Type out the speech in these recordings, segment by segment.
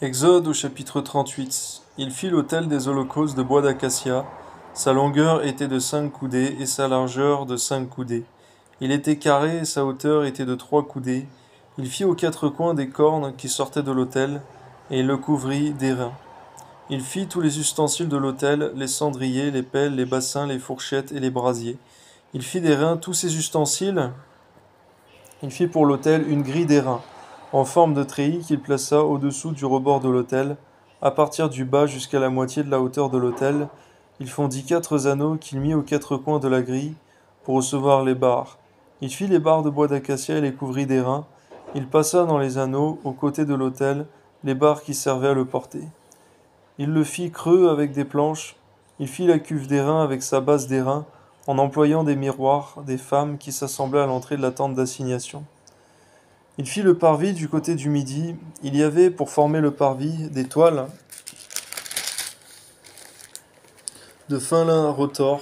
Exode au chapitre 38. Il fit l'autel des holocaustes de bois d'acacia. Sa longueur était de 5 coudées et sa largeur de 5 coudées. Il était carré et sa hauteur était de 3 coudées. Il fit aux 4 coins des cornes qui sortaient de l'autel et il le couvrit d'airain. Il fit tous les ustensiles de l'autel, les cendriers, les pelles, les bassins, les fourchettes et les brasiers. Il fit d'airain tous ces ustensiles. Il fit pour l'autel une grille d'airain, en forme de treillis qu'il plaça au-dessous du rebord de l'autel, à partir du bas jusqu'à la moitié de la hauteur de l'autel. Il fondit 4 anneaux qu'il mit aux 4 coins de la grille pour recevoir les barres. Il fit les barres de bois d'acacia et les couvrit d'airain. Il passa dans les anneaux, aux côtés de l'autel, les barres qui servaient à le porter. Il le fit creux avec des planches. Il fit la cuve d'airain avec sa base d'airain, en employant des miroirs, des femmes qui s'assemblaient à l'entrée de la tente d'assignation. Il fit le parvis du côté du midi. Il y avait, pour former le parvis, des toiles de fin lin retors,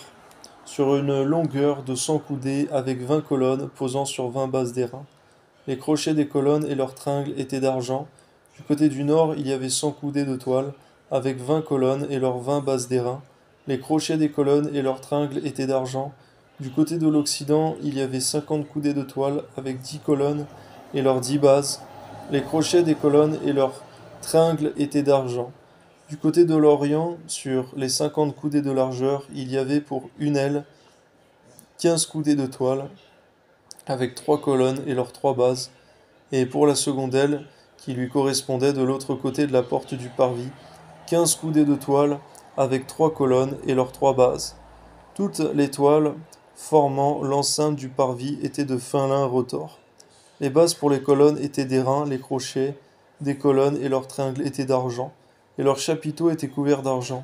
sur une longueur de 100 coudées, avec 20 colonnes posant sur 20 bases d'airain. Les crochets des colonnes et leurs tringles étaient d'argent. Du côté du nord, il y avait 100 coudées de toile, avec 20 colonnes et leurs 20 bases d'airain. Les crochets des colonnes et leurs tringles étaient d'argent. Du côté de l'occident, il y avait 50 coudées de toile, avec 10 colonnes et leurs 10 bases. Les crochets des colonnes et leurs tringles étaient d'argent. Du côté de l'orient, sur les 50 coudées de largeur, il y avait pour une aile 15 coudées de toile, avec 3 colonnes et leurs 3 bases, et pour la seconde aile, qui lui correspondait de l'autre côté de la porte du parvis, 15 coudées de toile, avec 3 colonnes et leurs 3 bases. Toutes les toiles formant l'enceinte du parvis étaient de fin lin retors. Les bases pour les colonnes étaient d'airain, les crochets des colonnes et leurs tringles étaient d'argent, et leurs chapiteaux étaient couverts d'argent.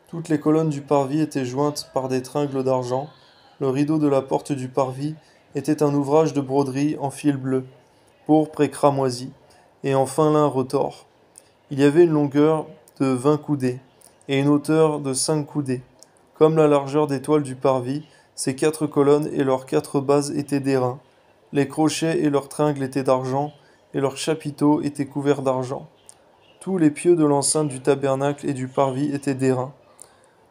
Toutes les colonnes du parvis étaient jointes par des tringles d'argent. Le rideau de la porte du parvis était un ouvrage de broderie en fil bleu, pourpre et cramoisi, et en fin lin retors. Il y avait une longueur de 20 coudées, et une hauteur de 5 coudées. Comme la largeur des toiles du parvis, ces 4 colonnes et leurs 4 bases étaient d'airain. Les crochets et leurs tringles étaient d'argent, et leurs chapiteaux étaient couverts d'argent. Tous les pieux de l'enceinte du tabernacle et du parvis étaient d'airain.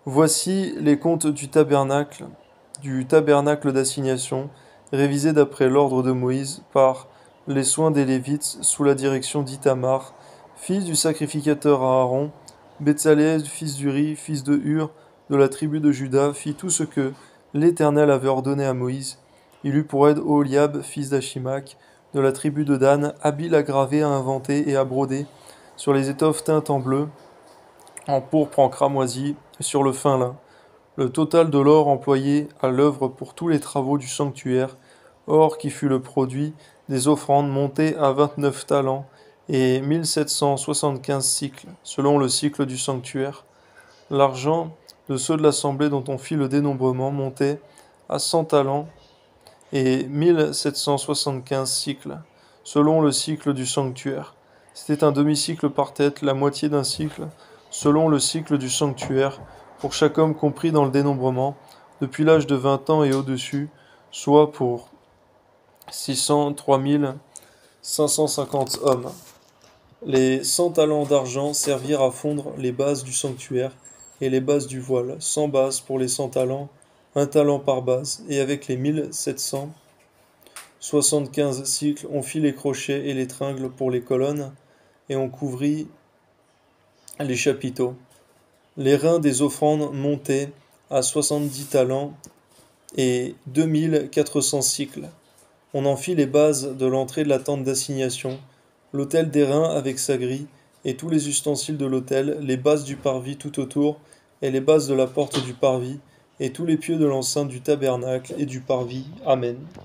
Voici les comptes du tabernacle d'assignation, révisés d'après l'ordre de Moïse, par les soins des Lévites, sous la direction d'Ithamar, fils du sacrificateur Aaron. Betsaleel, fils d'Uri, fils de Hur, de la tribu de Juda, fit tout ce que l'Éternel avait ordonné à Moïse. Il eut pour aide Oholiab, fils d'Achimac, de la tribu de Dan, habile à graver, à inventer et à broder, sur les étoffes teintes en bleu, en pourpre, en cramoisi, et sur le fin lin. Le total de l'or employé à l'œuvre pour tous les travaux du sanctuaire, or qui fut le produit des offrandes, montait à 29 talents et 1775 cycles, selon le cycle du sanctuaire. L'argent de ceux de l'assemblée dont on fit le dénombrement montait à 100 talents et 1775 cycles, selon le cycle du sanctuaire. C'était un demi-cycle par tête, la moitié d'un cycle, selon le cycle du sanctuaire, pour chaque homme compris dans le dénombrement, depuis l'âge de 20 ans et au-dessus, soit pour 603 550 hommes. Les 100 talents d'argent servirent à fondre les bases du sanctuaire et les bases du voile, 100 bases pour les 100 talents, 1 talent par base, et avec les 1775 cycles, on fit les crochets et les tringles pour les colonnes, et on couvrit les chapiteaux. Les reins des offrandes montaient à 70 talents et 2400 cycles. On en fit les bases de l'entrée de la tente d'assignation, l'autel d'airain avec sa grille, et tous les ustensiles de l'autel, les bases du parvis tout autour, et les bases de la porte du parvis, et tous les pieux de l'enceinte du tabernacle et du parvis. Amen.